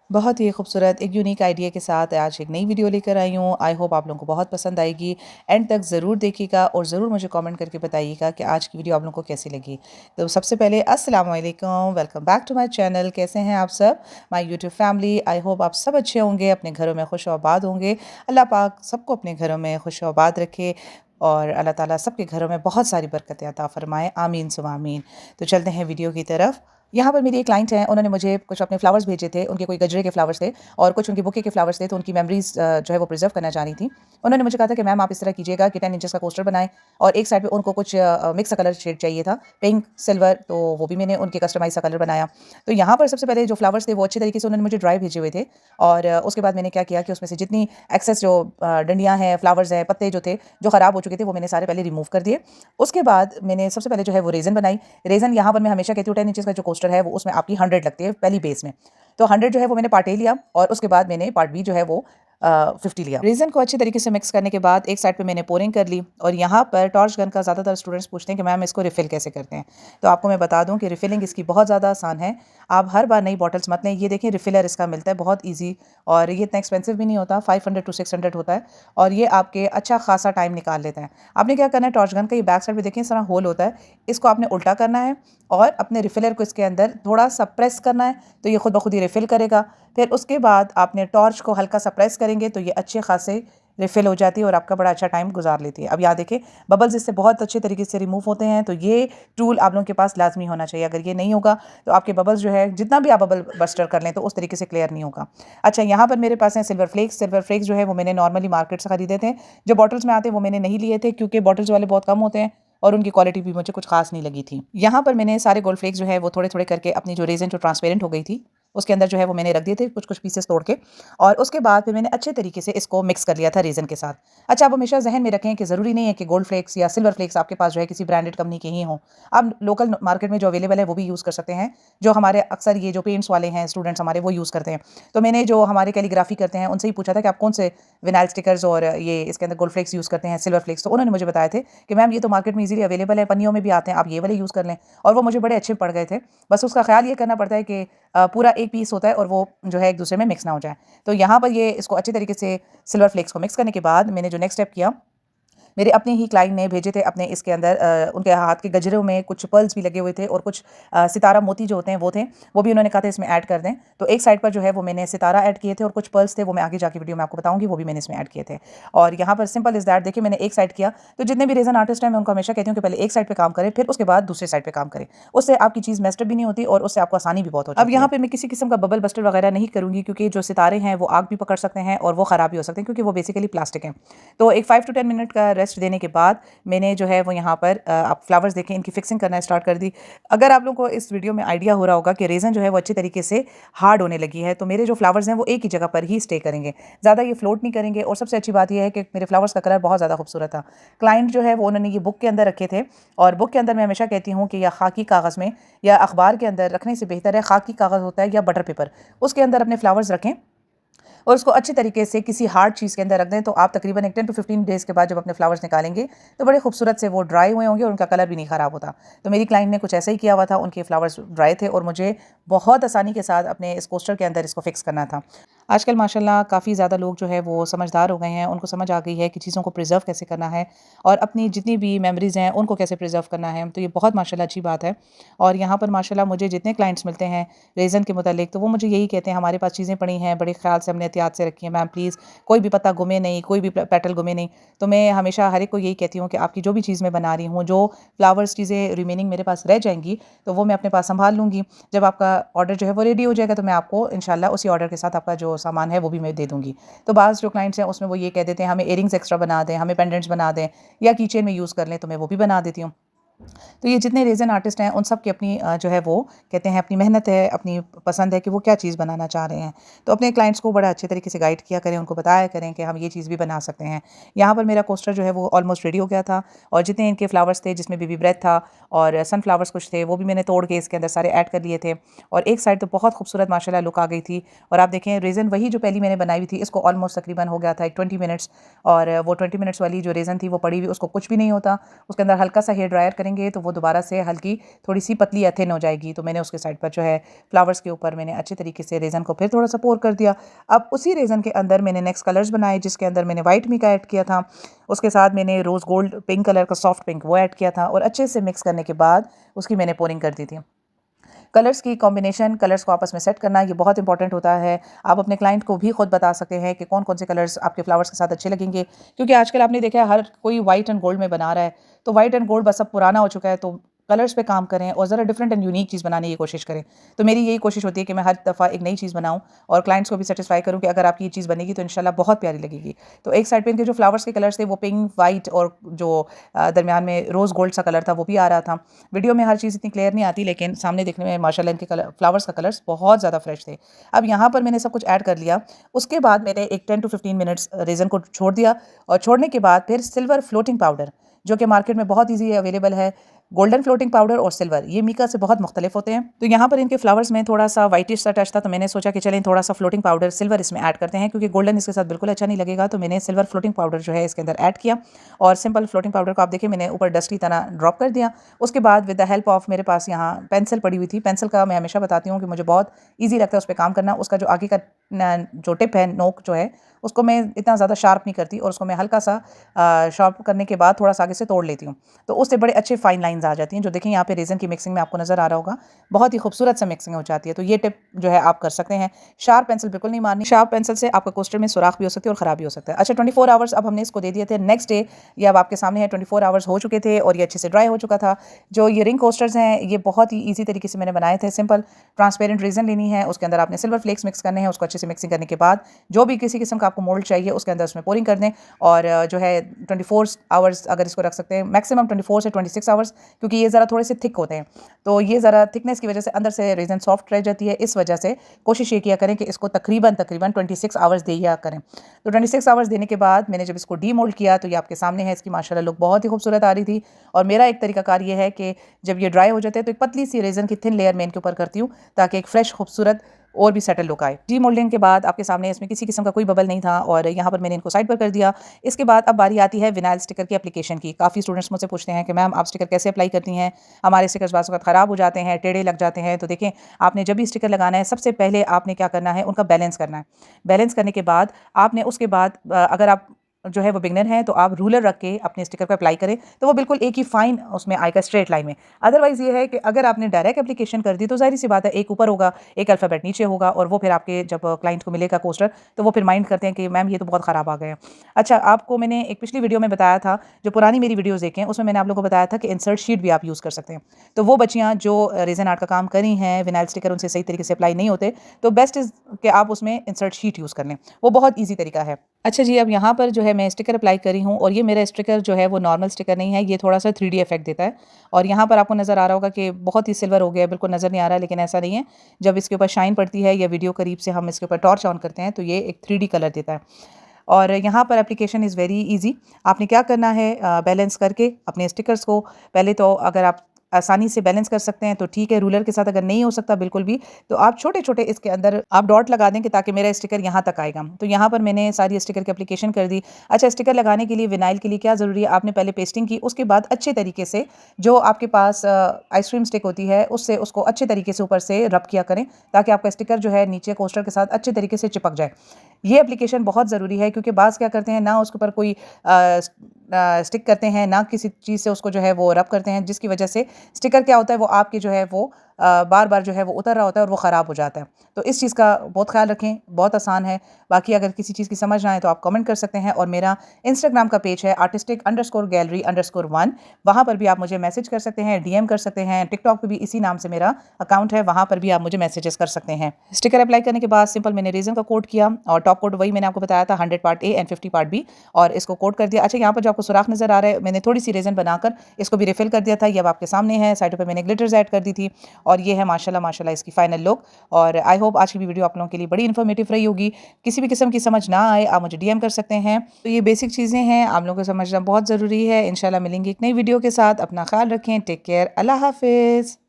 बहुत ही खूबसूरत एक यूनिक आइडिया के साथ आज एक नई वीडियो लेकर आई हूँ। आई होप आप लोगों को बहुत पसंद आएगी। एंड तक ज़रूर देखिएगा और ज़रूर मुझे कमेंट करके बताइएगा कि आज की वीडियो आप लोगों को कैसी लगी। तो सबसे पहले अस्सलाम वालेकुम, welcome back to my channel. कैसे हैं आप सब, my YouTube family. I hope आप सब अच्छे होंगे, अपने घरों में खुश आबाद होंगे। अल्लाह पाक सबको अपने घरों में खुश आबाद रखे और अल्लाह ताला सबके घरों में बहुत सारी बरकतें अता फरमाए। आमीन सुमा आमीन। तो चलते हैं वीडियो की तरफ। यहाँ पर मेरी एक क्लाइंट हैं, उन्होंने मुझे कुछ अपने फ्लावर्स भेजे थे। उनके कोई गजरे के फ्लावर्स थे और कुछ उनके बुके के फ्लावर्स थे, तो उनकी मेमोरीज जो है वो प्रिजर्व करना चाह रही थी। उन्होंने मुझे कहा था कि मैम आप इस तरह कीजिएगा कि 10 इंचेस का कोस्टर बनाएं और एक साइड पे उनको कुछ मिक्स कलर शेड चाहिए था, पिंक सिल्वर, तो वो भी मैंने उनके कस्टमाइज का कलर बनाया। तो यहाँ पर सबसे पहले जो फ्लावर्स थे वो अच्छे तरीके से उन्होंने मुझे ड्राई भेजे हुए थे और उसके बाद मैंने क्या किया कि उसमें से जितनी एक्सेस जो डंडियाँ हैं, फ्लावर्स हैं, पत्ते जो थे जो ख़राब हो चुके थे, वो मैंने सारे पहले रिमूव कर दिए। उसके बाद मैंने सबसे पहले जो है वो रेजन बनाई। रेजन यहाँ पर मैं हमेशा कहती हूँ 10 इंचेस का जो कोस्टर है वो उसमें आपकी 100 लगती है पहली बेस में। तो 100 जो है वो मैंने पार्ट ए लिया और उसके बाद मैंने पार्ट बी जो है वो 50 लिया। रेजन को अच्छे तरीके से मिक्स करने के बाद एक साइड पे मैंने पोरिंग कर ली और यहाँ पर टॉर्च गन का ज़्यादातर स्टूडेंट्स पूछते हैं कि मैम इसको रिफ़िल कैसे करते हैं। तो आपको मैं बता दूं कि रिफ़िलिंग इसकी बहुत ज़्यादा आसान है। आप हर बार नई बॉटल्स मत लें। ये देखें रिफ़िलर इसका मिलता है, बहुत ईजी और ये इतना एक्सपेंसिव भी नहीं होता। 500 to 600 होता है और ये आपके अच्छा खासा टाइम निकाल लेता है। आपने क्या करना है, टॉर्च गन का ये बैक साइड पे देखें इस तरह होल होता है, इसको आपने उल्टा करना है और अपने रिफ़िलर को इसके अंदर थोड़ा सा प्रेस करना है, तो ये खुद ब खुद ही रिफ़िल करेगा। फिर उसके बाद आपने टॉर्च को हल्का सा प्रेस करेंगे तो ये अच्छे खासे रिफ़िल हो जाती है और आपका बड़ा अच्छा टाइम गुजार लेती है। अब यहाँ देखें बबल्स इससे बहुत अच्छे तरीके से रिमूव होते हैं, तो ये टूल आप लोगों के पास लाजमी होना चाहिए। अगर ये नहीं होगा तो आपके बबल्स जो है जितना भी आप बबल बस्टर कर लें तो उस तरीके से क्लियर नहीं होगा। अच्छा, यहाँ पर मेरे पास हैं सिल्वर फ्लेक्स। सिल्वर फ्लेक्स जो है वो मैंने नॉर्मली मार्केट से खरीदे थे। जो बॉटल्स में आते हैं वो मैंने नहीं लिए थे क्योंकि बॉटल्स वाले बहुत कम होते हैं और उनकी क्वालिटी भी मुझे कुछ खास नहीं लगी थी। यहाँ पर मैंने सारे गोल्ड फ्लेक्स जो है वो थोड़े थोड़े करके अपनी जो रेजन जो ट्रांसपेरेंट हो गई थी उसके अंदर जो है वो मैंने रख दिए थे कुछ कुछ पीसेस तोड़ के और उसके बाद फिर मैंने अच्छे तरीके से इसको मिक्स कर लिया था रेजन के साथ। अच्छा, आप हमेशा जहन में रखें कि ज़रूरी नहीं है कि गोल्ड फ्लेक्स या सिल्वर फ्लेक्स आपके पास जो है किसी ब्रांडेड कंपनी के ही हों। आप लोकल मार्केट में जो अवेलेबल है वो भी यूज़ कर सकते हैं, जो हमारे अक्सर ये जो पेंट्स वाले हैं स्टूडेंट्स हमारे वो यूज़ करते हैं। तो मैंने जो हमारे कैलीग्राफी करते हैं उनसे ही पूछा था कि आप कौन से विनाइल स्टिकर्स और ये इसके अंदर गोल्ड फ्लेक्स यूज़ करते हैं, सिल्वर फ्लेक्स। तो उन्होंने मुझे बताया थे कि मैम ये तो मार्केट में इजीली अवेलेबल है, पन्नियों में भी आते हैं, आप ये वाले यूज़ कर लें। और वो मुझे बड़े अच्छे पड़ गए थे। बस उसका ख्याल ये करना पड़ता है कि पूरा एक पीस होता है और वो जो है एक दूसरे में मिक्स ना हो जाए। तो यहाँ पर ये इसको अच्छे तरीके से सिल्वर फ्लेक्स को मिक्स करने के बाद मैंने जो नेक्स्ट स्टेप किया, मेरे अपने ही क्लाइंट ने भेजे थे अपने इसके अंदर उनके हाथ के गजरों में कुछ पर्ल्स भी लगे हुए थे और कुछ सितारा मोती जो होते हैं वो भी उन्होंने कहा था इसमें ऐड कर दें। तो एक साइड पर जो है वो मैंने सितारा ऐड किए थे और कुछ पर्ल्स थे वो मैं आगे जाके वीडियो में आपको बताऊंगी, वो भी मैंने इसमें ऐड किए थे। और यहाँ पर सिंपल इज दैट, देखिए मैंने एक साइड किया। तो जितने भी रेजन आर्टिस्ट हैं मैं उनको हमेशा कहती हूँ कि पहले एक साइड पर काम करें फिर उसके बाद दूसरे साइड पर काम करें। उससे आपकी चीज़ मेस्टअप भी नहीं होती और उससे आपको आसानी भी बहुत होती है। अब यहाँ पे मैं किसी किस्म का बबल बस्टर वगैरह नहीं करूँगी क्योंकि जो सितारे हैं वो आग भी पकड़ सकते हैं और वो ख़राब भी हो सकते हैं क्योंकि वो बेसिकली प्लास्टिक हैं। तो एक 5 to 10 मिनट का रेस्ट देने के बाद मैंने जो है वो यहाँ पर आप फ्लावर्स देखें इनकी फिक्सिंग करना स्टार्ट कर दी। अगर आप लोगों को इस वीडियो में आइडिया हो रहा होगा कि रेजन जो है वो अच्छे तरीके से हार्ड होने लगी है, तो मेरे जो फ्लावर्स हैं वो एक ही जगह पर ही स्टे करेंगे, ज़्यादा ये फ्लोट नहीं करेंगे। और सबसे अच्छी बात यह है कि मेरे फ्लावर्स का कलर बहुत ज़्यादा खूबसूरत था। क्लाइंट जो है वो उन्होंने ये बुक के अंदर रखे थे और बुक के अंदर मैं हमेशा कहती हूँ कि या खाकी कागज़ में या अखबार के अंदर रखने से बेहतर है खाकी कागज़ होता है या बटर पेपर, उसके अंदर अपने फ्लावर्स रखें और उसको अच्छे तरीके से किसी हार्ड चीज़ के अंदर रख दें। तो आप तकरीबन एक 10 to 15 डेज़ के बाद जब अपने फ्लावर्स निकालेंगे तो बड़े खूबसूरत से वो ड्राई हुए होंगे और उनका कलर भी नहीं ख़राब होता। तो मेरी क्लाइंट ने कुछ ऐसा ही किया हुआ था, उनके फ्लावर्स ड्राई थे और मुझे बहुत आसानी के साथ अपने इस कोस्टर के अंदर इसको फिक्स करना था। आजकल माशाल्लाह काफ़ी ज़्यादा लोग जो है वो समझदार हो गए हैं, उनको समझ आ गई है कि चीज़ों को प्रिजर्व कैसे करना है और अपनी जितनी भी मेमोरीज़ हैं उनको कैसे प्रिजर्व करना है। तो ये बहुत माशाल्लाह अच्छी बात है। और यहाँ पर माशाल्लाह मुझे जितने क्लाइंट्स मिलते हैं रेज़न के मुतालिक तो वो मुझे यही कहते हैं हमारे पास चीज़ें पड़ी हैं, बड़े ख्याल से हमने एहतियात से रखी हैं मैम, प्लीज़ कोई भी पत्ता गुमे नहीं, कोई भी पेटल गुमे नहीं। तो मैं हमेशा हर एक को यही कहती हूँ कि आपकी जो भी चीज़ मैं बना रही हूँ, जो फ्लावर्स चीज़ें रिमेनिंग मेरे पास रह जाएंगी तो वो मैं अपने पास संभाल लूँगी। जब आपका ऑर्डर जो है वो रेडी हो जाएगा तो मैं आपको इंशाल्लाह उसी ऑर्डर के साथ आपका जो सामान है वो भी मैं दे दूँगी। तो बाज़ जो क्लाइंट्स हैं उसमें वो ये कह देते हैं हमें इयरिंग्स एक्स्ट्रा बना दें, हमें पेंडेंट्स बना दें या की चेन में यूज़ कर लें, तो मैं वो भी बना देती हूँ। तो ये जितने रेज़न आर्टिस्ट हैं उन सब की अपनी जो है वो कहते हैं अपनी मेहनत है, अपनी पसंद है कि वो क्या चीज़ बनाना चाह रहे हैं। तो अपने क्लाइंट्स को बड़ा अच्छे तरीके से गाइड किया करें, उनको बताया करें कि हम ये चीज़ भी बना सकते हैं। यहाँ पर मेरा कोस्टर जो है वो ऑलमोस्ट रेडी हो गया था और जितने इनके फ्लावर्स थे जिसमें बेबी ब्रेथ था और सनफ्लावर्स कुछ थे वो भी मैंने तोड़ के इसके अंदर सारे ऐड कर लिए थे और एक साइड तो बहुत खूबसूरत माशाल्लाह लुक आ गई थी। और आप देखें रेज़न वही जो पहली मैंने बनाई हुई थी इसको ऑलमोस्ट तकरीबन हो गया था एक 20 मिनट्स और वो 20 मिनट्स वाली जो रेज़न थी वो पड़ी हुई उसको कुछ भी नहीं होता, उसके अंदर हल्का सा हेयर ड्रायर करेंगे करेंगे तो वो दोबारा से हल्की थोड़ी सी पतली या थिन हो जाएगी। तो मैंने उसके साइड पर जो है फ्लावर्स के ऊपर मैंने अच्छे तरीके से रेज़न को फिर थोड़ा सा पोर कर दिया। अब उसी रेज़न के अंदर मैंने नेक्स्ट कलर्स बनाए, जिसके अंदर मैंने वाइट मिका ऐड किया था, उसके साथ मैंने रोज़ गोल्ड पिंक कलर का सॉफ्ट पिंक वो ऐड किया था और अच्छे से मिक्स करने के बाद उसकी मैंने पोरिंग कर दी थी। कलर्स की कॉम्बिनेशन, कलर्स को आपस में सेट करना ये बहुत इंपॉर्टेंट होता है। आप अपने क्लाइंट को भी खुद बता सकते हैं कि कौन कौन से कलर्स आपके फ्लावर्स के साथ अच्छे लगेंगे, क्योंकि आजकल आपने देखा है हर कोई वाइट एंड गोल्ड में बना रहा है। तो वाइट एंड गोल्ड बस अब पुराना हो चुका है, तो कलर्स पे काम करें और ज़रा डिफरेंट एंड यूनिक चीज़ बनाने की कोशिश करें। तो मेरी यही कोशिश होती है कि मैं हर दफ़ा एक नई चीज़ बनाऊं और क्लाइंट्स को भी सेटिस्फाई करूं कि अगर आपकी ये चीज़ बनेगी तो इंशाल्लाह बहुत प्यारी लगेगी। तो एक साइड पे इनके जो फ्लावर्स के कलर्स थे वो पिंक, वाइट और जो दरमियान में रोज़ गोल्ड सा कलर था वो भी आ रहा था। वीडियो में हर चीज़ इतनी क्लियर नहीं आती, लेकिन सामने देखने में माशाल्लाह इनके कलर फ्लावर्स का कलर्स बहुत ज़्यादा फ्रेश थे। अब यहाँ पर मैंने सब कुछ ऐड कर लिया। उसके बाद मैंने एक 10 to 15 मिनट्स रेज़न को छोड़ दिया और छोड़ने के बाद फिर सिल्वर फ्लोटिंग पाउडर, जो कि मार्केट में बहुत ईजी अवेलेबल है, गोल्डन फ्लोटिंग पाउडर और सिल्वर, ये मीका से बहुत मुख्तलिफ होते हैं। तो यहाँ पर इनके फ्लावर्स में थोड़ा सा वाइटिश सा टच था, तो मैंने सोचा कि चलें थोड़ा सा फ्लोटिंग पाउडर सिल्वर इसमें ऐड करते हैं, क्योंकि गोल्डन इसके साथ बिल्कुल अच्छा नहीं लगेगा। तो मैंने सिल्वर फ्लोटिंग पाउडर जो है इसके अंदर ऐड किया और सिंपल फ्लोटिंग पाउडर को आप देखिए मैंने ऊपर डस्ट की तरह ड्रॉप कर दिया। उसके बाद विद द हेल्प ऑफ, मेरे पास यहाँ पेंसिल पड़ी हुई थी, पेंसिल का मैं हमेशा बताती हूँ कि मुझे बहुत ईजी लगता है उस पर काम करना। उसका जो आगे का जो टिप है, नोक जो है, उसको मैं इतना ज़्यादा शार्प नहीं करती और उसको मैं हल्का सा शार्प करने के बाद थोड़ा सा आगे से तोड़ लेती हूँ, तो उससे बड़े अच्छे फाइन लाइंस आ जाती हैं। जो देखें यहाँ पे रेज़न की मिक्सिंग में आपको नज़र आ रहा होगा, बहुत ही खूबसूरत सा मिक्सिंग हो जाती है। तो ये टिप जो है आप कर सकते हैं। शार्प पेंसिल बिल्कुल नहीं मारनी, शार्प पेंसिल से आपका कोस्टर में सुराख भी हो सकती है और ख़राब भी हो सकता है। अच्छा, 24 आवर्स अब हमने इसको दे दिए थे। नेक्स्ट डे ये अब आपके सामने है, 24 आवर्स हो चुके थे और ये अच्छे से ड्राई हो चुका था। जो ये रिंग कोस्टर्स हैं ये बहुत ही ईजी तरीके से मैंने बनाए थे। सिंपल ट्रांसपेरेंट रेज़न लेनी है, उसके अंदर आपने सिल्वर फ्लेक्स मिक्स करने हैं, उसको अच्छे से मिक्सिंग करने के बाद जो भी किसी किस्म का आपको मोल्ड चाहिए उसके अंदर उसमें पोरिंग कर दें और जो है 24 आवर्स अगर इसको रख सकते हैं, मैक्सिमम 24 से 26 आवर्स, क्योंकि ये ज़रा थोड़े से थिक होते हैं। तो ये ज़रा थिकनेस की वजह से अंदर से रेज़न सॉफ्ट रह जाती है। इस वजह से कोशिश ये किया करें कि इसको तकरीबन 26 आवर्स दिया करें। तो 26 आवर्स देने के बाद मैंने जब इसको डी मोल्ड किया तो ये आपके सामने है। इसकी माशाल्लाह लुक बहुत ही खूबसूरत आ रही थी। और मेरा एक तरीकाकार ये है कि जब ये ड्राई हो जाते हैं तो एक पतली सी रेज़न की थिन लेयर मैं इनके ऊपर करती हूँ, ताकि एक फ्रेश खूबसूरत और भी सेटल लुक आए। डी मोल्डिंग के बाद आपके सामने इसमें किसी किस्म का कोई बबल नहीं था और यहाँ पर मैंने इनको साइड पर कर दिया। इसके बाद अब बारी आती है विनाइल स्टिकर की एप्लीकेशन की। काफ़ी स्टूडेंट्स मुझसे पूछते हैं कि मैम आप स्टिकर कैसे अप्लाई करती हैं, हमारे स्टिकर्स बाज़ वक़्त ख़राब हो जाते हैं, टेढ़े लग जाते हैं। तो देखें, आपने जब भी स्टिकर लगाना है सबसे पहले आपने क्या करना है, उनका बैलेंस करना है। बैलेंस करने के बाद आपने उसके बाद अगर आप जो है वो बिगनर हैं तो आप रूलर रख के अपने स्टिकर पर अप्लाई करें तो वो बिल्कुल एक ही फाइन उसमें आएगा, स्ट्रेट लाइन में। अदरवाइज़ ये है कि अगर आपने डायरेक्ट एप्लीकेशन कर दी तो ज़ाहिर सी बात है एक ऊपर होगा, एक अल्फ़ाबेट नीचे होगा और वो फिर आपके जब क्लाइंट को मिलेगा कोस्टर तो वो फिर माइंड करते हैं कि मैम ये तो बहुत ख़राब आ गए हैं। अच्छा, आपको मैंने एक पिछली वीडियो में बताया था, जो पुरानी मेरी वीडियोज़ देखें उसमें मैंने आप लोगों को बताया था कि इंसर्ट शीट भी आप यूज़ कर सकते हैं। तो वो बच्चियाँ जो रेज़न आर्ट का काम करी हैं, विनाइल स्टिकर उनसे सही तरीके से अप्लाई नहीं होते, तो बेस्ट इज़ कि आप उसमें इंसर्ट शीट यूज़ कर लें, वो बहुत ईजी तरीका है। अच्छा जी, अब यहाँ पर जो है मैं स्टिकर अप्लाई करी हूँ और ये मेरा स्टिकर जो है वो नॉर्मल स्टिकर नहीं है, ये थोड़ा सा 3D इफेक्ट देता है। और यहाँ पर आपको नज़र आ रहा होगा कि बहुत ही सिल्वर हो गया है, बिल्कुल नज़र नहीं आ रहा है, लेकिन ऐसा नहीं है। जब इसके ऊपर शाइन पड़ती है या वीडियो करीब से हम इसके ऊपर टॉर्च ऑन करते हैं तो ये एक 3D कलर देता है। और यहाँ पर एप्लीकेशन इज़ वेरी ईजी। आपने क्या करना है, बैलेंस करके अपने स्टिकर्स को पहले तो अगर आप आसानी से बैलेंस कर सकते हैं तो ठीक है, रूलर के साथ अगर नहीं हो सकता बिल्कुल भी तो आप छोटे छोटे इसके अंदर आप डॉट लगा दें कि ताकि मेरा स्टिकर यहाँ तक आएगा। तो यहाँ पर मैंने सारी स्टिकर की एप्लीकेशन कर दी। अच्छा, स्टिकर लगाने के लिए विनाइल के लिए क्या ज़रूरी है, आपने पहले पेस्टिंग की, उसके बाद अच्छे तरीके से जो आपके पास आइसक्रीम स्टिक होती है उससे उसको अच्छे तरीके से ऊपर से रब किया करें, ताकि आपका स्टिकर जो है नीचे कोस्टर के साथ अच्छे तरीके से चिपक जाए। ये एप्लीकेशन बहुत ज़रूरी है, क्योंकि बाज़ क्या करते हैं ना, उसके ऊपर कोई स्टिक करते हैं ना, किसी चीज़ से उसको जो है वो रब करते हैं, जिसकी वजह से स्टिकर क्या होता है वो आपके जो है वो बार बार जो है वो उतर रहा होता है और वो ख़राब हो जाता है। तो इस चीज़ का बहुत ख्याल रखें, बहुत आसान है। बाकी अगर किसी चीज़ की समझ ना आए तो आप कमेंट कर सकते हैं। और मेरा इंस्टाग्राम का पेज है artistic_gallery_1, वहाँ पर भी आप मुझे मैसेज कर सकते हैं, DM कर सकते हैं। टिकटॉक पे भी इसी नाम से मेरा अकाउंट है, वहाँ पर भी आप मुझे मैसेजेस कर सकते हैं। स्टिकर अप्लाई करने के बाद सिंपल मैंने रेज़न का कोट किया और टॉप कोट वही मैंने आपको बताया था, 100 part A and 50 part B, और इसको कोट कर दिया। अच्छा, यहाँ पर जो आपको सुराख नज़र आ रहा है, मैंने थोड़ी सी रेज़न बनाकर इसको भी रिफिल कर दिया था, ये अब आपके सामने है। साइडों पर मैंने ग्लिटर्स ऐड कर दी थी और ये है माशाल्लाह माशाल्लाह इसकी फाइनल लुक। और आई होप आज की वीडियो आप लोगों के लिए बड़ी इन्फॉर्मेटिव रही होगी। किसी भी किस्म की समझ ना आए आप मुझे DM कर सकते हैं। तो ये बेसिक चीज़ें हैं, आप लोगों को समझना बहुत ज़रूरी है। इंशाल्लाह मिलेंगी एक नई वीडियो के साथ। अपना ख्याल रखें, टेक केयर, अल्लाह हाफिज़।